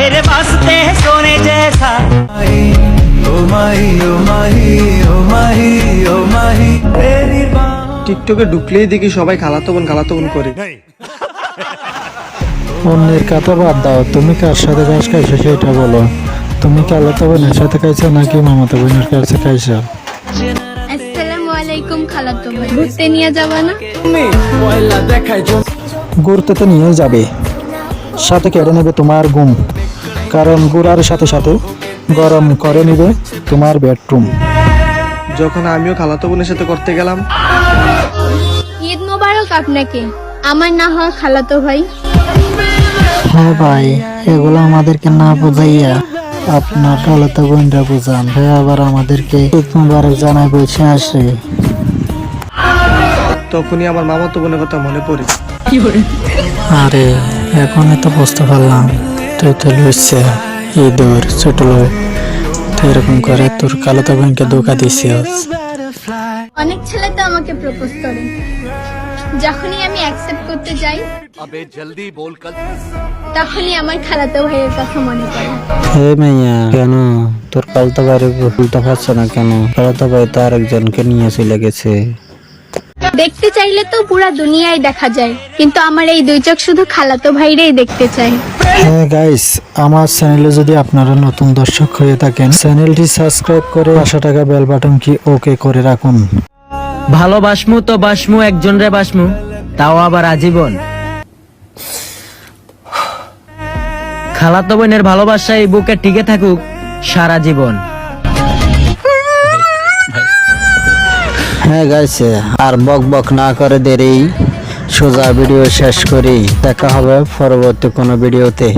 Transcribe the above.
तेरे वास्ते सोने जैसा। টিকটকে ঢুকলেই দেখি সবাই খালাতো বোন করে। অন্যের কথা বাদ দাও, তুমি কার সাথে ঘাস খাইছো সেটা বলো। তুমি খালাতো বোনের সাথে খাইছো নাকি মামাতো বোনের কাছে খাইছো? আসসালামু আলাইকুম খালাতো ভাই, ঘুরতে নিয়ে যাবা না? ঘুরতে তো নিয়ে যাবে, সাথে কেড়ে নেবে তোমার ঘুম, কারণ ঘোরার সাথে সাথে গরম করে নেবে তোমার বেডরুম। যখন আমিও খালাতো বোনের সাথে করতে গেলাম। ঈদ মোবারক আপনাকে, আমার না হয় খালাতো ভাই। হ্যাঁ ভাই, এগুলো আমাদেরকে না বোঝাইয়া আপনার খালাতো বোনরা বোঝান। ভাই আবার আমাদেরকে ঈদ মোবারক জানাই বসে আসে। তখনই আমার মামাতো বোনের কথা মনে পড়ে। আরে এখনই তো বুঝতে পারলাম তুই তো লুইছে ঈদর ছোট লোক, তুই এরকম করে তোর খালাতো বোনকে ধোকা দিছিস। অনেক ছেলে তো আমাকে প্রপোজ করে, যখনই আমি অ্যাকসেপ্ট করতে যাই তখনই আমার খালাতো ভাইয়ের কথা মনে পড়ে। হে মাইয়া, কেন তোর খালাতো ভাইয়ের ভুলটা পারছ না কেন? খালাতো ভাই তো আরেকজনকে নিয়ে চলে গেছে। দেখতে চাইলে তো পুরা দুনিয়ায় দেখা যায়, কিন্তু আমার এই দুই চোখ শুধু খালাতো ভাইরেই দেখতে চাই। হ্যাঁ গাইস, আমার চ্যানেলে যদি আপনারা নতুন দর্শক হয়ে থাকেন, চ্যানেলটি সাবস্ক্রাইব করে 500 টাকা বেল বাটন কি ওকে করে রাখুন। ভালোবাসমু তো বাসমু একজন রে বাসমু, তাও আবার আজীবন। খালাতো বোনের ভালোবাসা এই বুকে টিকে থাকুক সারা জীবন। হ্যাঁ গাইস, আর বক বক না করে দেরি সোজা ভিডিও শেষ করি। দেখা হবে পরবর্তী কোনো ভিডিওতে।